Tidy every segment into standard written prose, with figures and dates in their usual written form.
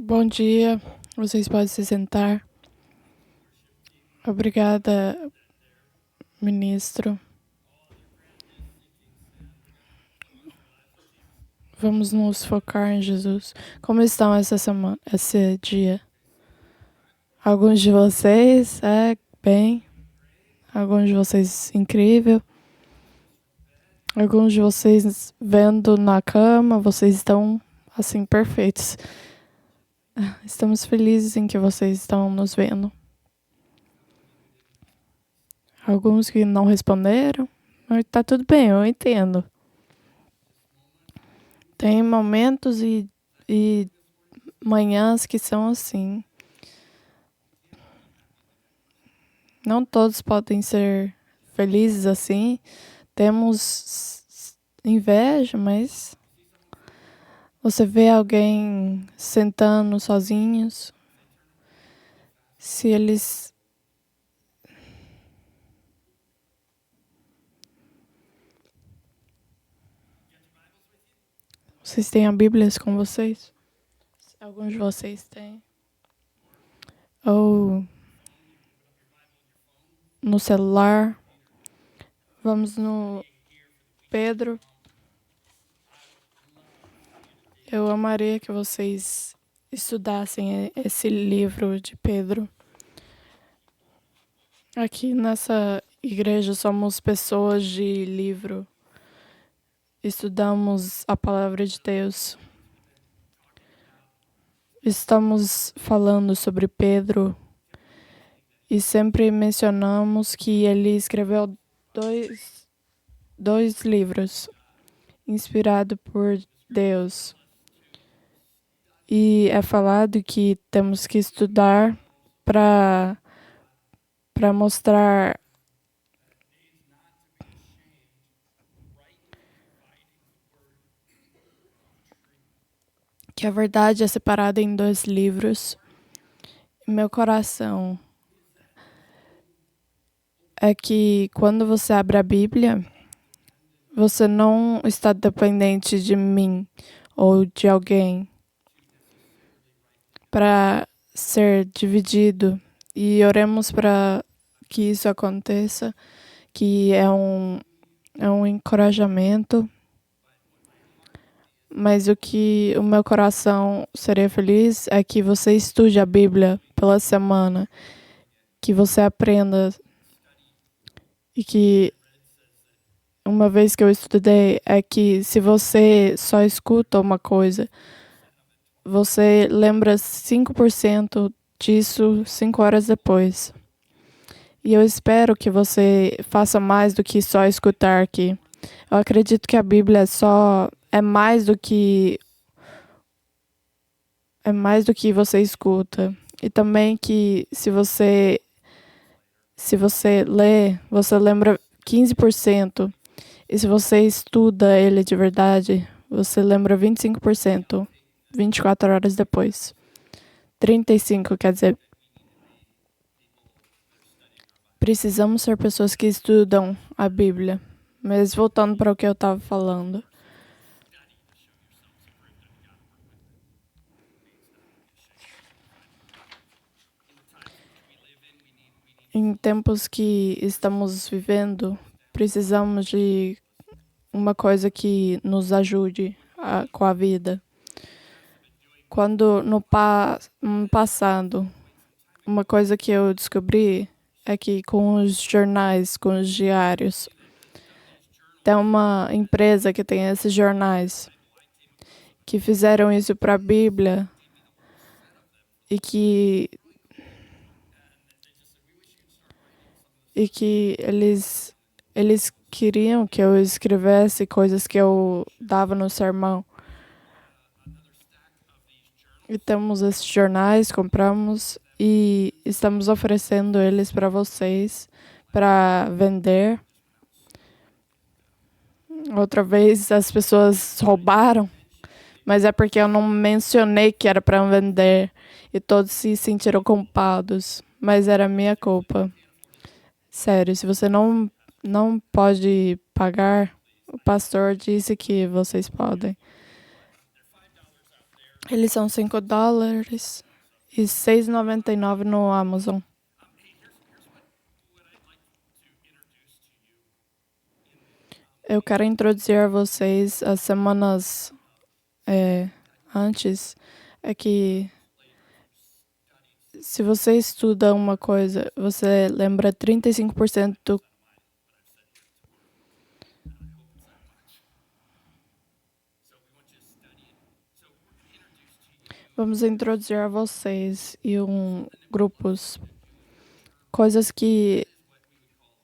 Bom dia, vocês podem se sentar. Obrigada, ministro. Vamos nos focar em Jesus. Como estão essa semana, esse dia? Alguns de vocês, bem. Alguns de vocês, incrível. Alguns de vocês vendo na cama, vocês estão, assim, perfeitos. Estamos felizes em que vocês estão nos vendo. Alguns que não responderam, mas tá tudo bem, eu entendo. Tem momentos e manhãs que são assim. Não todos podem ser felizes assim. Temos inveja, mas você vê alguém sentando sozinhos, se eles... Vocês têm a Bíblia com vocês? Alguns de vocês têm. Ou no celular. Vamos no Pedro. Eu amaria que vocês estudassem esse livro de Pedro. Aqui nessa igreja somos pessoas de livro. Estudamos a palavra de Deus. Estamos falando sobre Pedro e sempre mencionamos que ele escreveu dois livros inspirados por Deus. E é falado que temos que estudar para mostrar que a verdade é separada em dois livros. Meu coração é que quando você abre a Bíblia, você não está dependente de mim ou de alguém para ser dividido. E oremos para que isso aconteça, que é um encorajamento. Mas o meu coração seria feliz é que você estude a Bíblia pela semana, que você aprenda e que uma vez que eu estudei é que se você só escuta uma coisa, você lembra 5% disso 5 horas depois. E eu espero que você faça mais do que só escutar aqui. Eu acredito que a Bíblia é mais do que você escuta. E também que se você lê, você lembra 15%. E se você estuda ele de verdade, você lembra 25%, 24 horas depois. 35, quer dizer. Precisamos ser pessoas que estudam a Bíblia. Mas voltando para o que eu estava falando. Em tempos que estamos vivendo, precisamos de uma coisa que nos ajude com a vida. Quando no passado, uma coisa que eu descobri é que com os jornais, com os diários, tem uma empresa que tem esses jornais que fizeram isso para a Bíblia e que eles queriam que eu escrevesse coisas que eu dava no sermão. E temos esses jornais, compramos e estamos oferecendo eles para vocês para vender. Outra vez as pessoas roubaram, mas é porque eu não mencionei que era para vender e todos se sentiram culpados, mas era minha culpa. Sério, se você não pode pagar, o pastor disse que vocês podem. Eles são $5 e $6,99 no Amazon. Eu quero introduzir a vocês as semanas antes. É que se você estuda uma coisa, você lembra 35% do... Vamos introduzir a vocês e grupos, coisas que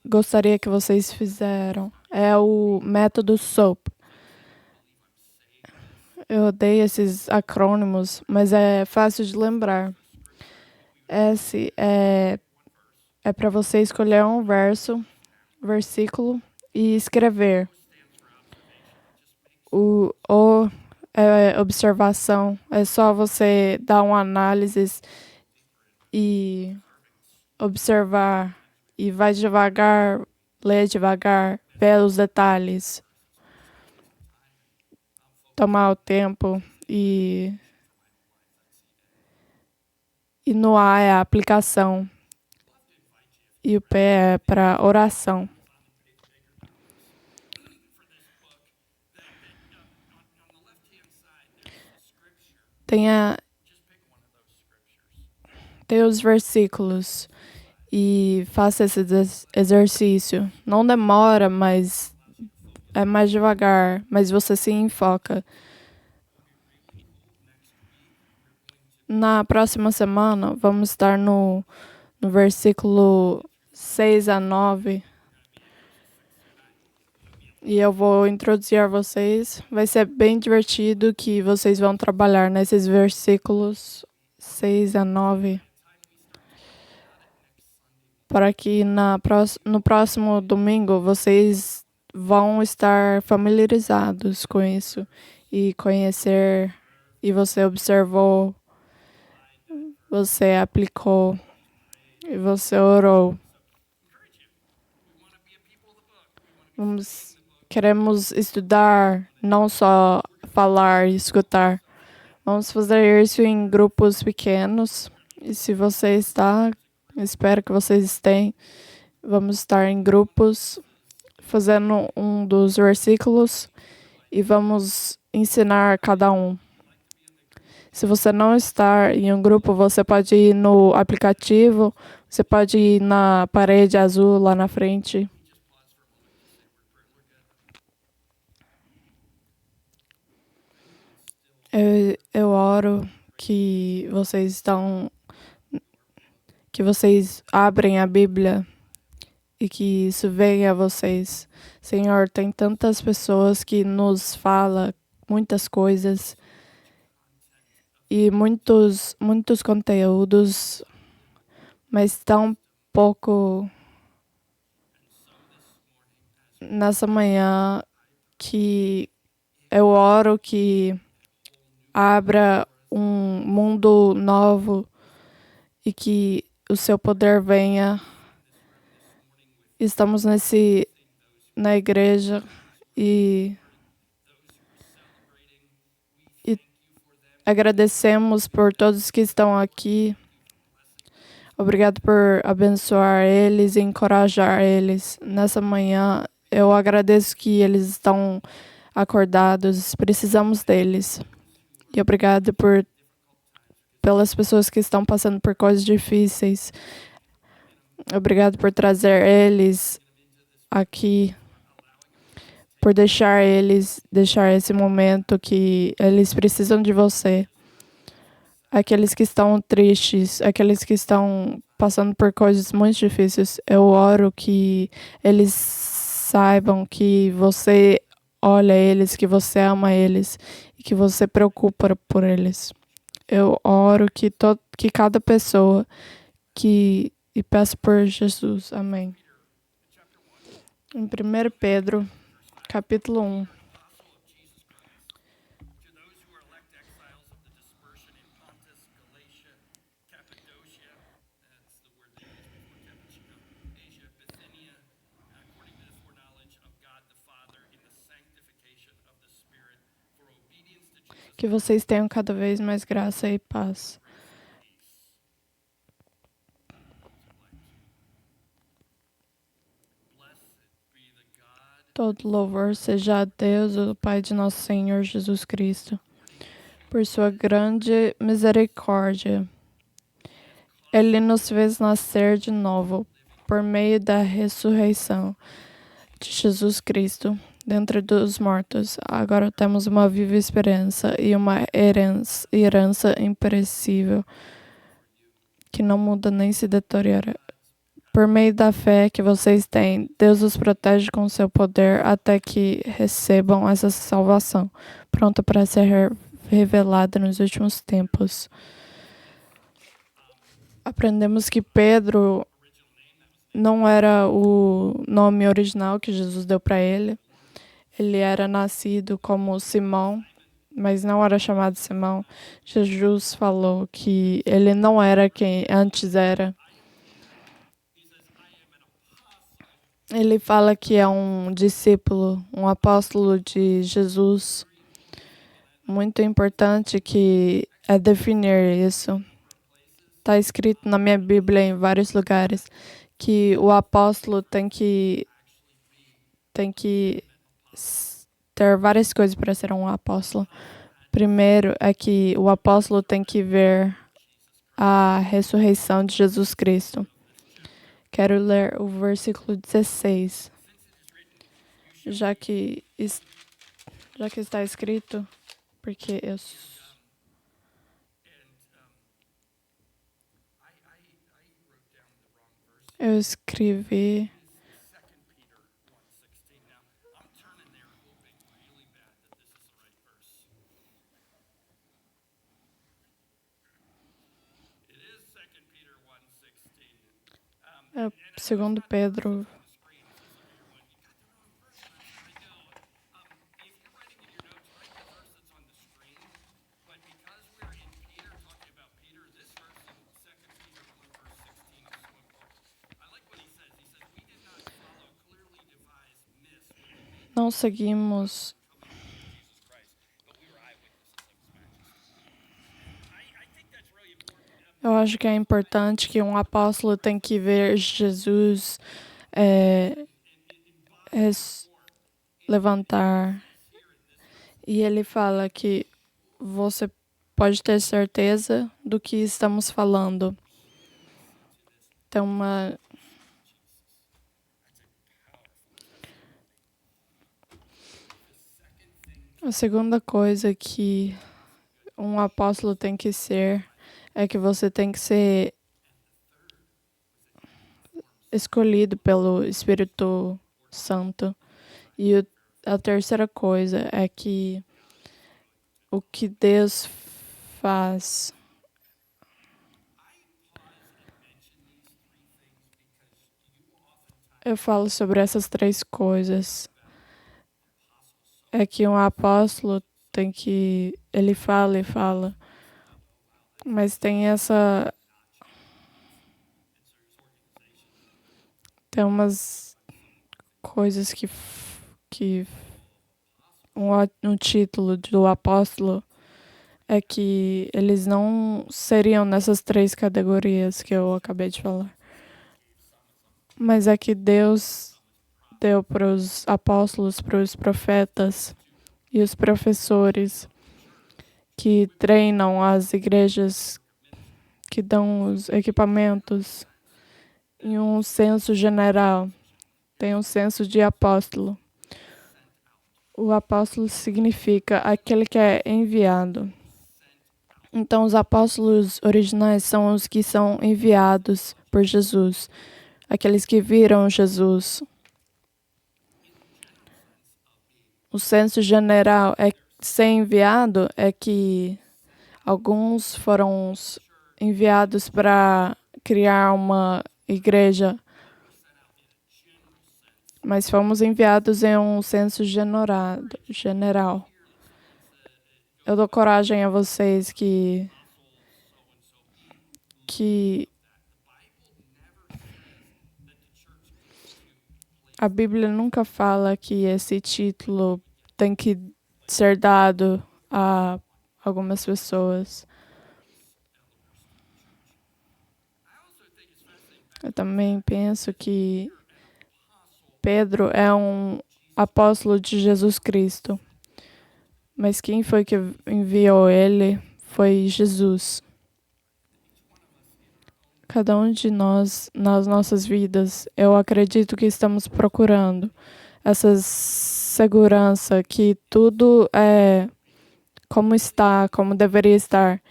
gostaria que vocês fizeram. É o método SOAP. Eu odeio esses acrônimos, mas é fácil de lembrar. S é para você escolher um versículo e escrever. O é observação. É só você dar uma análise e observar. E vai devagar, lê devagar, vê os detalhes. Tomar o tempo e no A é a aplicação. E o P é para oração. Tem os versículos e faça esse exercício. Não demora, mas é mais devagar, mas você se enfoca. Na próxima semana, vamos estar no versículo 6-9. E eu vou introduzir a vocês. Vai ser bem divertido que vocês vão trabalhar nesses versículos 6-9. Para que no próximo domingo vocês vão estar familiarizados com isso e conhecer, e você observou, você aplicou e você orou. Queremos estudar, não só falar e escutar. Vamos fazer isso em grupos pequenos. E se você está, espero que vocês estejam. Vamos estar em grupos, fazendo um dos versículos e vamos ensinar cada um. Se você não está em um grupo, você pode ir no aplicativo, você pode ir na parede azul lá na frente. Eu oro que vocês abrem a Bíblia e que isso venha a vocês. Senhor, tem tantas pessoas que nos falam muitas coisas e muitos conteúdos, mas tão pouco nessa manhã, que eu oro que abra um mundo novo e que o seu poder venha. Estamos na igreja e agradecemos por todos que estão aqui. Obrigado por abençoar eles e encorajar eles. Nessa manhã, eu agradeço que eles estão acordados. Precisamos deles. E obrigado pelas pessoas que estão passando por coisas difíceis. Obrigado por trazer eles aqui, por deixar esse momento que eles precisam de você. Aqueles que estão tristes, aqueles que estão passando por coisas muito difíceis, eu oro que eles saibam que você olha eles, que você ama eles e que você preocupa por eles. Eu oro que cada pessoa e peço por Jesus. Amém. Em 1 Pedro, capítulo 1. Que vocês tenham cada vez mais graça e paz. Todo louvor seja a Deus, o Pai de nosso Senhor Jesus Cristo, por sua grande misericórdia. Ele nos fez nascer de novo, por meio da ressurreição de Jesus Cristo, dentre dos mortos. Agora temos uma viva esperança e uma herança imperecível, que não muda nem se deteriora. Por meio da fé que vocês têm, Deus os protege com seu poder até que recebam essa salvação, pronta para ser revelada nos últimos tempos. Aprendemos que Pedro não era o nome original que Jesus deu para ele. Ele era nascido como Simão, mas não era chamado Simão. Jesus falou que ele não era quem antes era. Ele fala que é um discípulo, um apóstolo de Jesus. Muito importante que é definir isso. Está escrito na minha Bíblia em vários lugares que o apóstolo tem que ter várias coisas para ser um apóstolo. Primeiro é que o apóstolo tem que ver a ressurreição de Jesus Cristo. Quero ler o versículo 16. Já que está escrito, porque eu escrevi. É, segundo Pedro. Não seguimos. Eu acho que é importante que um apóstolo tem que ver Jesus levantar. E ele fala que você pode ter certeza do que estamos falando. Tem A segunda coisa que um apóstolo tem que ser é que você tem que ser escolhido pelo Espírito Santo. E a terceira coisa é que o que Deus faz. Eu falo sobre essas três coisas. É que um apóstolo tem que... Ele fala e fala. Mas tem Tem umas coisas que um título do apóstolo é que eles não seriam nessas três categorias que eu acabei de falar. Mas é que Deus deu para os apóstolos, para os profetas e os professores que treinam as igrejas, que dão os equipamentos, em um senso general. Tem um senso de apóstolo. O apóstolo significa aquele que é enviado. Então, os apóstolos originais são os que são enviados por Jesus, aqueles que viram Jesus. O senso general é ser enviado é que alguns foram enviados para criar uma igreja, mas fomos enviados em um senso general. Eu dou coragem a vocês que a Bíblia nunca fala que esse título tem que ser dado a algumas pessoas. Eu também penso que Pedro é um apóstolo de Jesus Cristo. Mas quem foi que enviou ele foi Jesus. Cada um de nós, nas nossas vidas, eu acredito que estamos procurando essa segurança que tudo é como está, como deveria estar.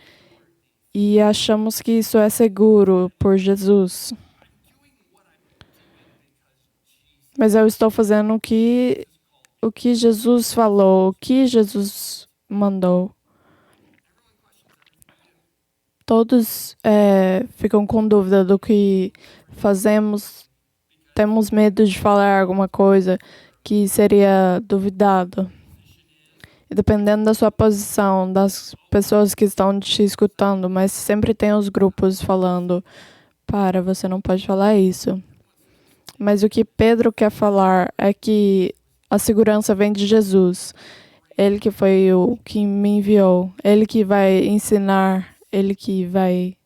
E achamos que isso é seguro por Jesus. Mas eu estou fazendo o que Jesus falou, o que Jesus mandou. Todos ficam com dúvida do que fazemos, temos medo de falar alguma coisa que seria duvidado. E dependendo da sua posição, das pessoas que estão te escutando, mas sempre tem os grupos falando, você não pode falar isso. Mas o que Pedro quer falar é que a segurança vem de Jesus. Ele que foi o que me enviou. Ele que vai ensinar. Ele que vai...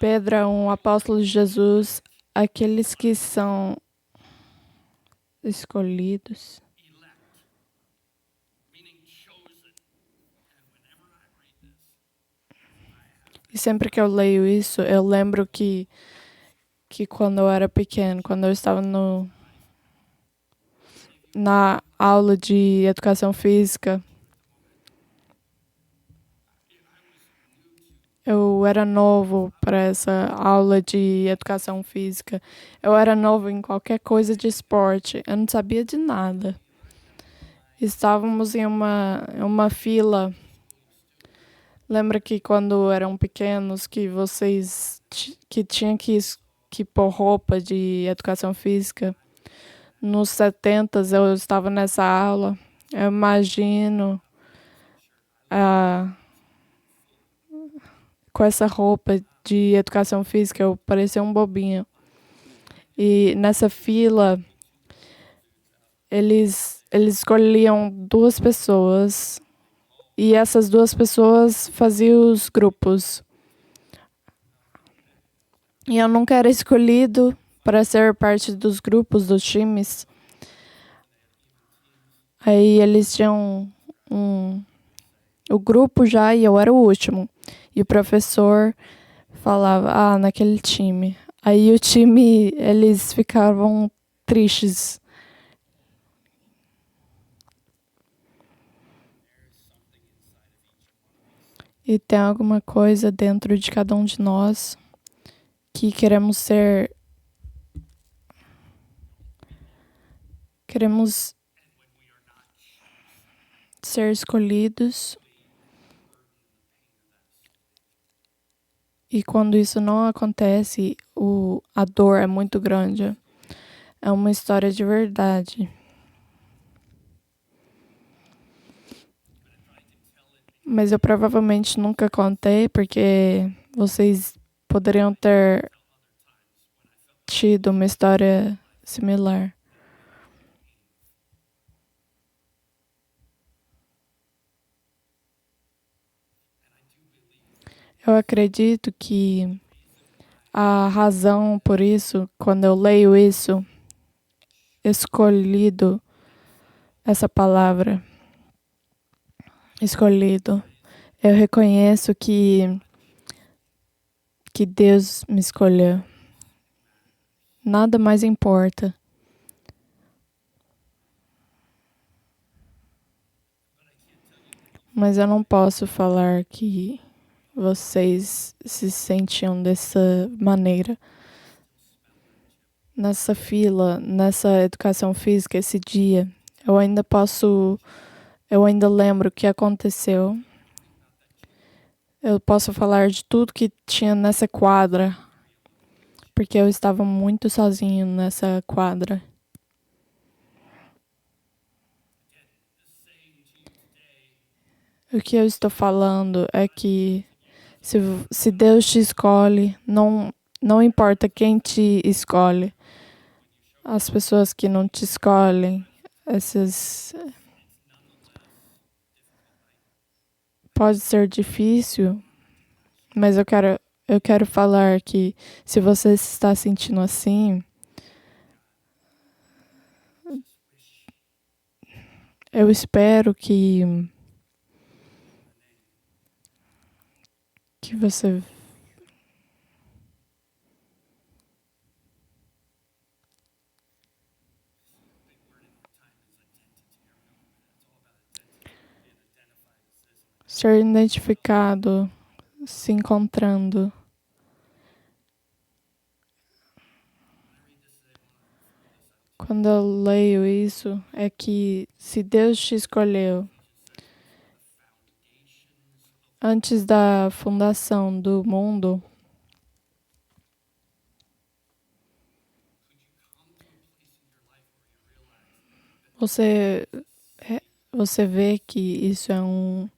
Pedro é um apóstolo de Jesus. Aqueles que são escolhidos. E sempre que eu leio isso, eu lembro que quando eu era pequeno, quando eu estava na aula de educação física, eu era novo para essa aula de educação física. Eu era novo em qualquer coisa de esporte. Eu não sabia de nada. Estávamos em uma fila. Lembra que quando eram pequenos, que vocês que tinham que pôr roupa de educação física? Nos 70 eu estava nessa aula. Eu imagino com essa roupa de educação física, eu parecia um bobinho. E nessa fila, eles escolhiam 2 pessoas e essas 2 pessoas faziam os grupos. E eu nunca era escolhido para ser parte dos grupos, dos times. Aí eles tinham o grupo já e eu era o último. E o professor falava, naquele time. Aí o time, eles ficavam tristes. E tem alguma coisa dentro de cada um de nós que queremos ser escolhidos. E quando isso não acontece, a dor é muito grande. É uma história de verdade. Mas eu provavelmente nunca contei, porque vocês poderiam ter tido uma história similar. Eu acredito que a razão por isso, quando eu leio isso, escolhido, essa palavra, escolhido, eu reconheço que Deus me escolheu. Nada mais importa. Mas eu não posso falar que vocês se sentiam dessa maneira. Nessa fila, nessa educação física, esse dia, eu ainda lembro o que aconteceu. Eu posso falar de tudo que tinha nessa quadra, porque eu estava muito sozinho nessa quadra. O que eu estou falando é que se Deus te escolhe, não importa quem te escolhe. As pessoas que não te escolhem, pode ser difícil, mas eu quero falar que se você está sentindo assim, eu espero que você ser identificado, se encontrando. Quando eu leio isso, é que se Deus te escolheu antes da fundação do mundo, você, você vê que isso é um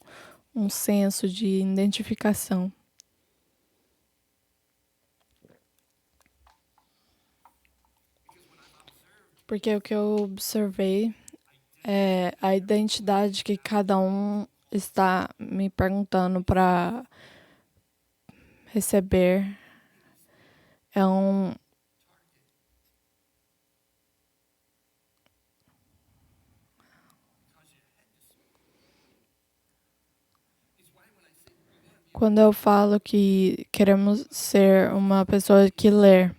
senso de identificação. Porque o que eu observei é a identidade que cada um está me perguntando para receber. É um quando eu falo que queremos ser uma pessoa que lê,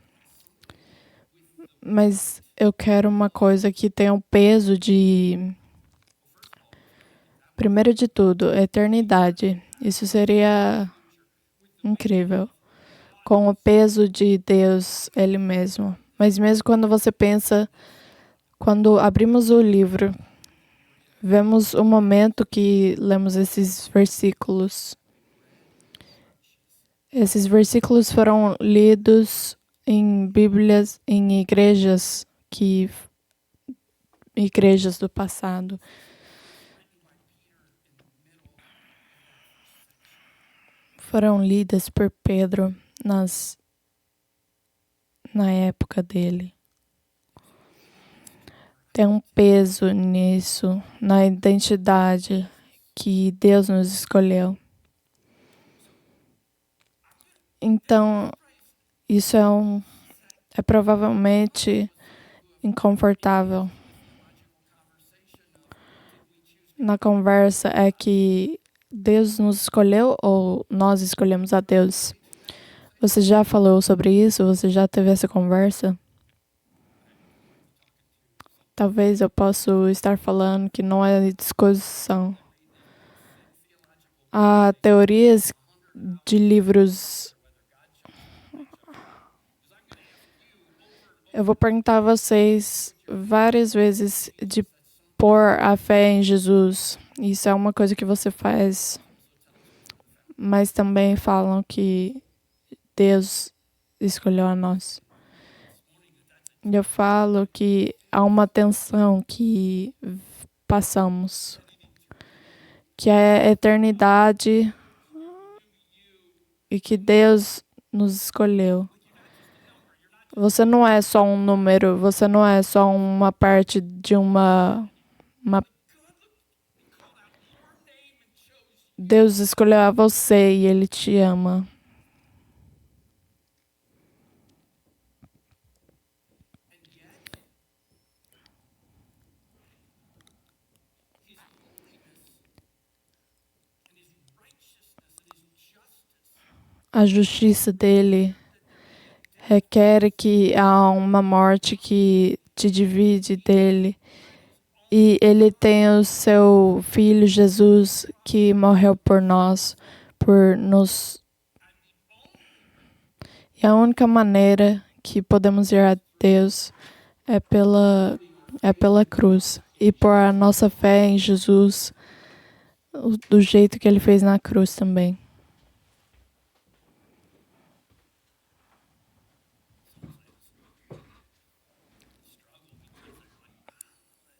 mas eu quero uma coisa que tenha o peso de, primeiro de tudo, eternidade. Isso seria incrível. Com o peso de Deus, Ele mesmo. Mas mesmo quando você pensa, quando abrimos o livro, vemos o momento que lemos esses versículos. Esses versículos foram lidos em Bíblias, em igrejas do passado. Foram lidas por Pedro na época dele. Tem um peso nisso, na identidade que Deus nos escolheu. Então, isso é provavelmente inconfortável. Na conversa é que Deus nos escolheu ou nós escolhemos a Deus? Você já falou sobre isso? Você já teve essa conversa? Talvez eu possa estar falando que não é discussão. Há teorias de livros. Eu vou perguntar a vocês várias vezes de pôr a fé em Jesus. Isso é uma coisa que você faz. Mas também falam que Deus escolheu a nós. Eu falo que há uma tensão que passamos, que é a eternidade e que Deus nos escolheu. Você não é só um número, você não é só uma parte de uma... Deus escolheu a você e Ele te ama. A justiça dele requer que há uma morte que te divide dele. E ele tem o seu filho Jesus que morreu por nós, por nos... E a única maneira que podemos ir a Deus é pela cruz. E por a nossa fé em Jesus, do jeito que ele fez na cruz também.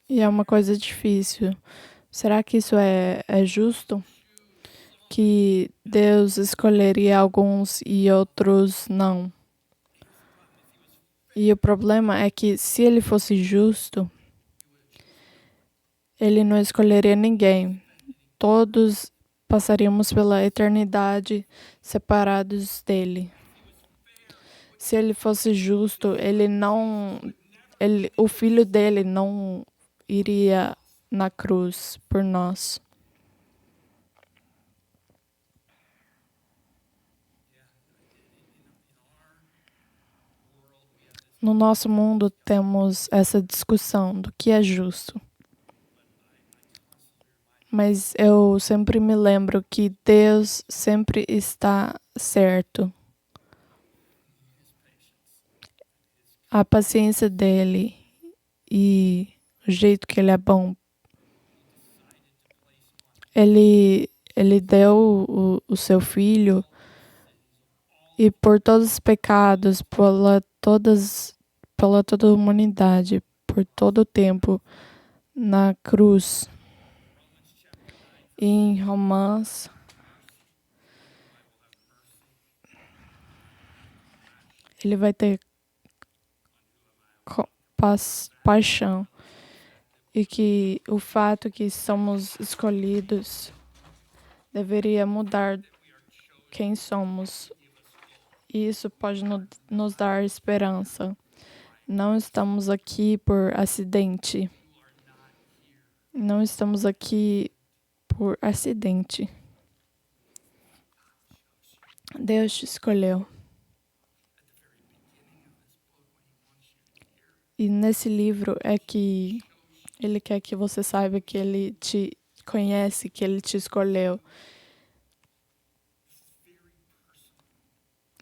E é uma coisa difícil. Será que isso é justo? Que Deus escolheria alguns e outros não. E o problema é que se ele fosse justo, ele não escolheria ninguém. Todos passaríamos pela eternidade separados dele. Se ele fosse justo, o filho dele não iria na cruz por nós. No nosso mundo temos essa discussão do que é justo. Mas eu sempre me lembro que Deus sempre está certo. A paciência dele e o jeito que ele é bom. Ele deu o seu filho e por todos os pecados, pela toda a humanidade, por todo o tempo, na cruz. E em Romanos, ele vai ter paixão. E que o fato que somos escolhidos deveria mudar quem somos. E isso pode nos dar esperança. Não estamos aqui por acidente. Não estamos aqui por acidente. Deus te escolheu. E nesse livro é que Ele quer que você saiba que Ele te conhece, que Ele te escolheu.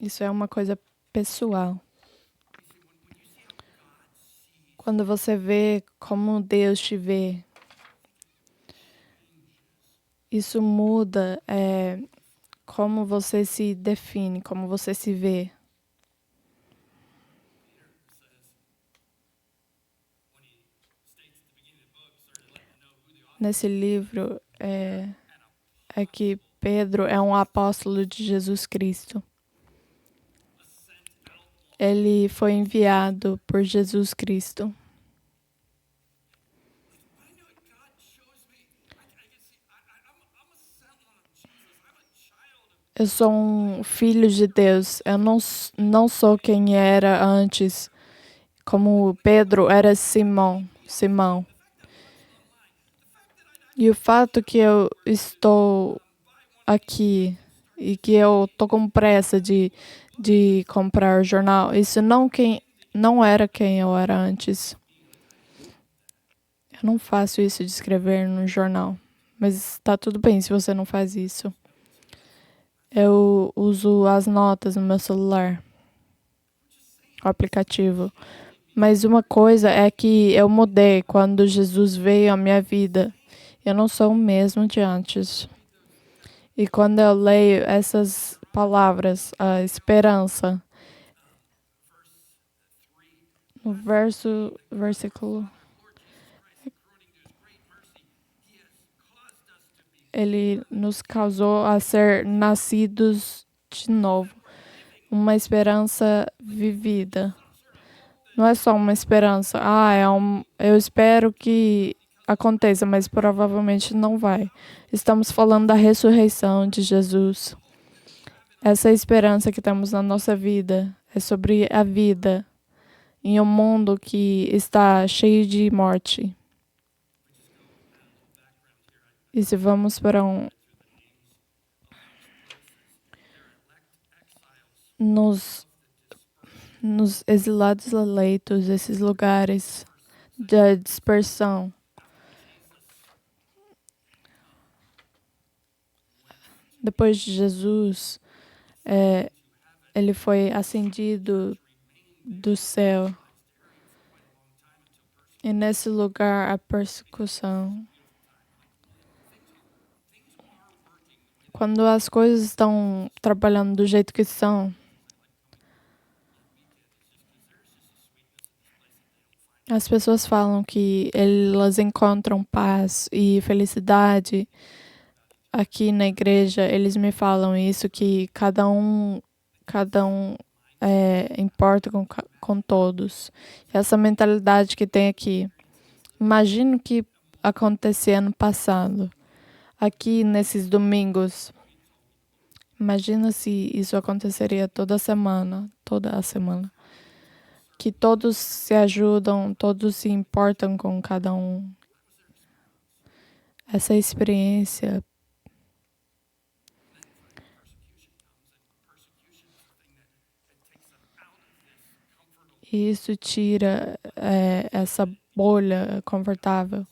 Isso é uma coisa pessoal. Quando você vê como Deus te vê, isso muda como você se define, como você se vê. Nesse livro é que Pedro é um apóstolo de Jesus Cristo. Ele foi enviado por Jesus Cristo. Eu sou um filho de Deus. Eu não sou quem era antes, como Pedro era Simão. E o fato que eu estou aqui e que eu tô com pressa de comprar o jornal, isso não era quem eu era antes. Eu não faço isso de escrever no jornal, mas está tudo bem se você não faz isso. Eu uso as notas no meu celular, o aplicativo. Mas uma coisa é que eu mudei quando Jesus veio à minha vida. Eu não sou o mesmo de antes. E quando eu leio essas palavras, a esperança, no versículo, ele nos causou a ser nascidos de novo. Uma esperança vivida. Não é só uma esperança. Eu espero que aconteça, mas provavelmente não vai. Estamos falando da ressurreição de Jesus. Essa esperança que temos na nossa vida é sobre a vida em um mundo que está cheio de morte. E se vamos para nos exilados eleitos, esses lugares da dispersão, depois de Jesus, ele foi ascendido do céu. E nesse lugar, a persecução. Quando as coisas estão trabalhando do jeito que são, as pessoas falam que elas encontram paz e felicidade. Aqui na igreja, eles me falam isso, que cada um importa com todos. Essa mentalidade que tem aqui. Imagino o que acontecia ano passado. aqui nesses domingos. Imagina se isso aconteceria toda a semana. Que todos se ajudam, todos se importam com cada um. Essa experiência. E isso tira essa bolha confortável.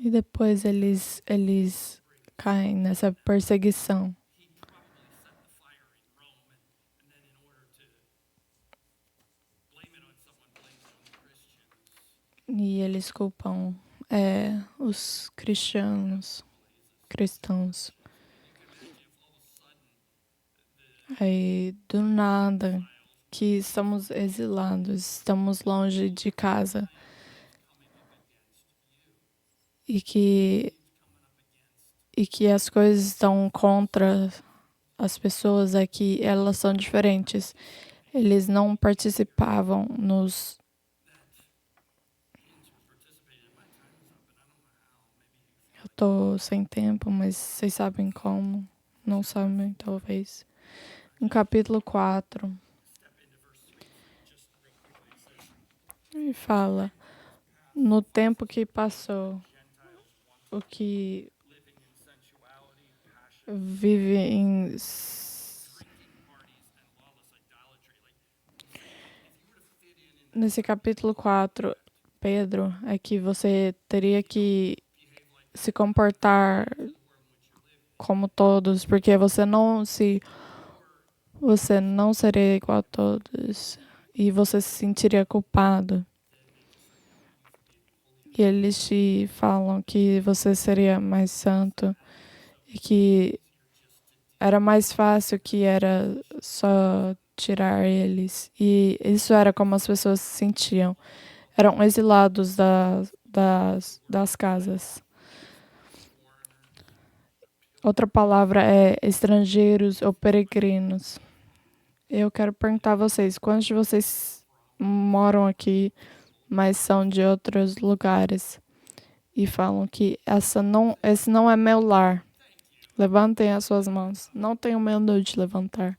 E depois eles caem nessa perseguição. E eles culpam os cristãos. Aí, do nada, que estamos exilados, estamos longe de casa. E que as coisas estão contra as pessoas aqui, elas são diferentes. Eles não participavam nos... Eu tô sem tempo, mas vocês sabem como. Não sabem, talvez. No capítulo 4, ele fala: no tempo que passou, o que vive em... Nesse capítulo 4, Pedro, é que você teria que se comportar como todos, porque você não seria igual a todos e você se sentiria culpado. E eles te falam que você seria mais santo e que era mais fácil, que era só tirar eles. E isso era como as pessoas se sentiam. Eram exilados das casas. Outra palavra é estrangeiros ou peregrinos. Eu quero perguntar a vocês, quantos de vocês moram aqui, mas são de outros lugares e falam que esse não é meu lar? Levantem as suas mãos. Não tenham medo de levantar.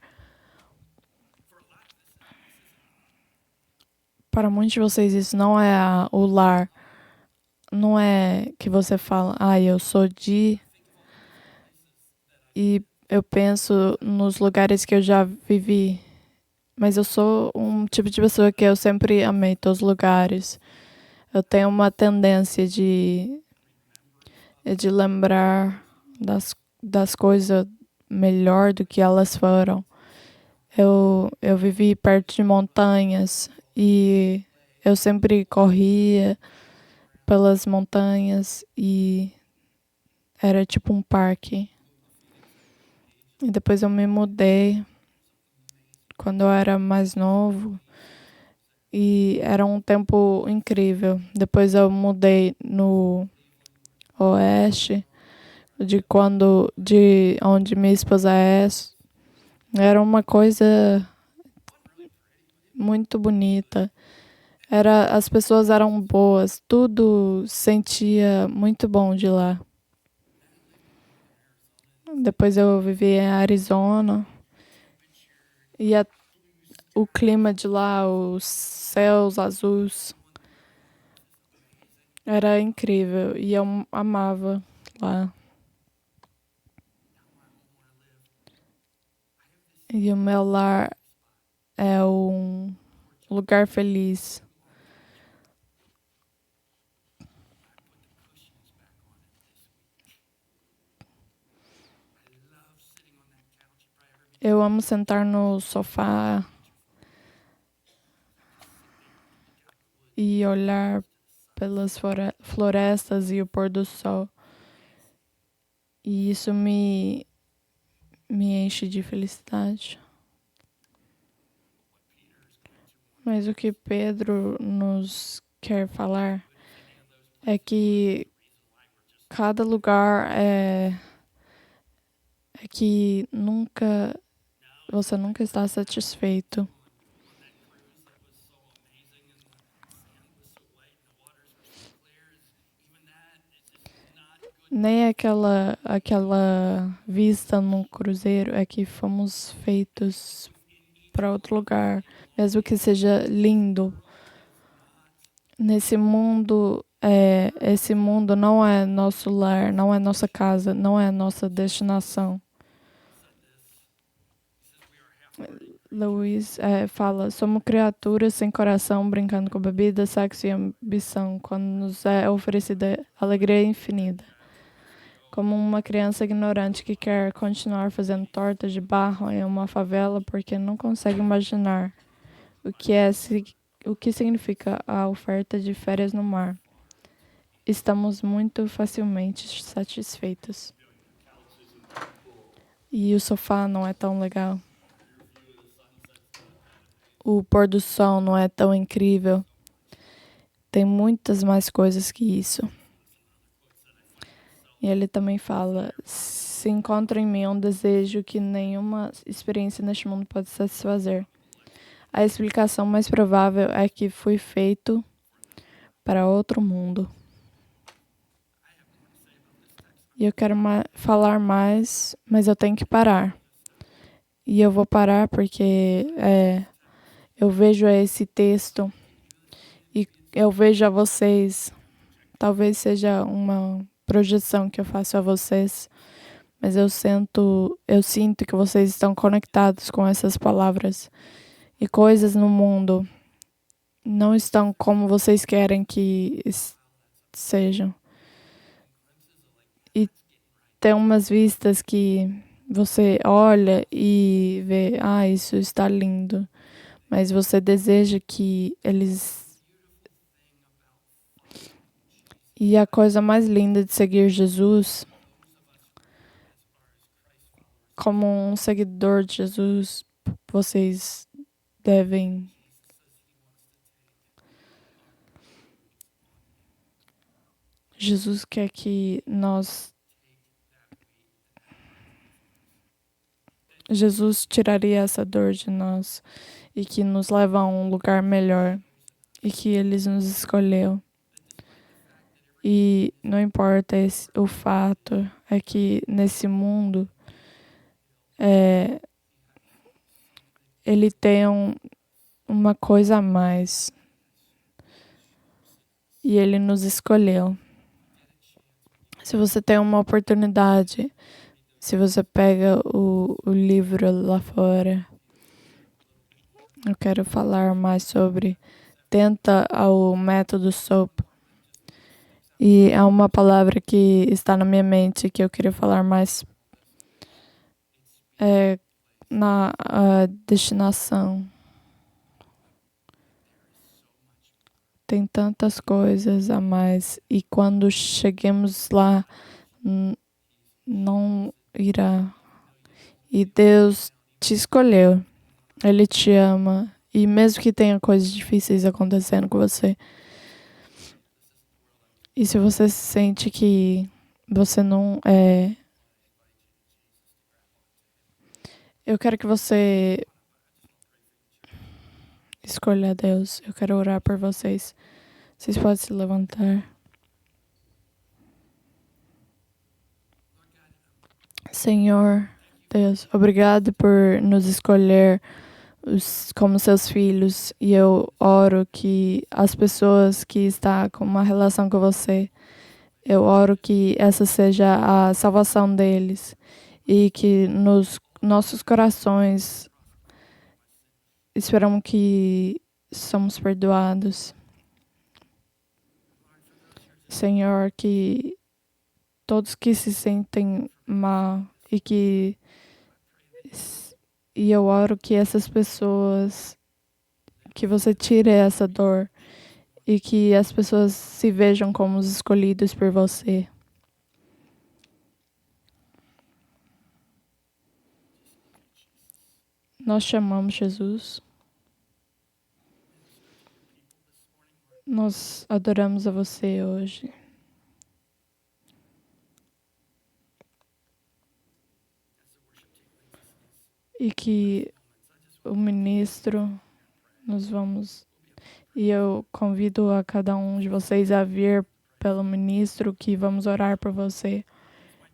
Para muitos de vocês, isso não é o lar. Não é que você fala, eu sou de... E eu penso nos lugares que eu já vivi. Mas eu sou um tipo de pessoa que eu sempre amei todos os lugares. Eu tenho uma tendência de lembrar das coisas melhor do que elas foram. Eu vivi perto de montanhas e eu sempre corria pelas montanhas e era tipo um parque. E depois eu me mudei quando eu era mais novo e era um tempo incrível. Depois eu mudei no oeste, de onde minha esposa é. Era uma coisa muito bonita. As pessoas eram boas, tudo sentia muito bom de lá. Depois eu vivi em Arizona e o clima de lá, os céus azuis, era incrível e eu amava lá. E o meu lar é um lugar feliz. Eu amo sentar no sofá e olhar pelas florestas e o pôr do sol. E isso me enche de felicidade. Mas o que Pedro nos quer falar é que cada lugar é que nunca você nunca está satisfeito. Nem aquela vista no cruzeiro é que fomos feitos para outro lugar, mesmo que seja lindo. Nesse mundo, esse mundo não é nosso lar, não é nossa casa, não é nossa destinação. Luiz fala, somos criaturas sem coração, brincando com bebida, sexo e ambição, quando nos é oferecida alegria infinita. Como uma criança ignorante que quer continuar fazendo tortas de barro em uma favela porque não consegue imaginar o que significa a oferta de férias no mar. Estamos muito facilmente satisfeitos. E o sofá não é tão legal. O pôr do sol não é tão incrível. Tem muitas mais coisas que isso. E ele também fala, se encontra em mim um desejo que nenhuma experiência neste mundo pode satisfazer. A explicação mais provável é que fui feito para outro mundo. E eu quero falar mais, mas eu tenho que parar. E eu vou parar porque eu vejo esse texto e eu vejo a vocês. Talvez seja uma projeção que eu faço a vocês, mas eu sinto que vocês estão conectados com essas palavras. E coisas no mundo não estão como vocês querem que sejam. E tem umas vistas que você olha e vê, isso está lindo. Mas você deseja que eles... E a coisa mais linda de seguir Jesus, como um seguidor de Jesus, vocês devem... Jesus quer que nós... Jesus tiraria essa dor de nós e que nos leva a um lugar melhor e que Ele nos escolheu. E não importa o fato, é que nesse mundo Ele tem uma coisa a mais e Ele nos escolheu. Se você tem uma oportunidade, se você pega o livro lá fora, eu quero falar mais sobre tenta o método SOAP. E é uma palavra que está na minha mente que eu queria falar mais na destinação. Tem tantas coisas a mais e quando cheguemos lá não irá. E Deus te escolheu. Ele te ama. E mesmo que tenha coisas difíceis acontecendo com você, e se você sente que você não é... Eu quero que você escolha a Deus. Eu quero orar por vocês. Vocês podem se levantar. Senhor, Deus, obrigado por nos escolher como seus filhos. E eu oro que as pessoas que estão com uma relação com você, eu oro que essa seja a salvação deles. E que nos nossos corações esperamos que somos perdoados. Senhor, que todos que se sentem mal e eu oro que essas pessoas, que você tire essa dor e que as pessoas se vejam como os escolhidos por você. Nós chamamos Jesus. Nós adoramos a você hoje. e que o ministro, e eu convido a cada um de vocês a vir pelo ministro, que vamos orar por você.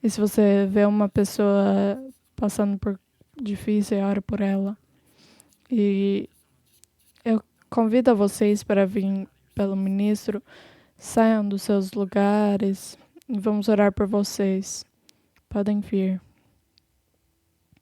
E se você vê uma pessoa passando por difícil, ore por ela. E eu convido a vocês para vir pelo ministro, saiam dos seus lugares e vamos orar por vocês. Podem vir.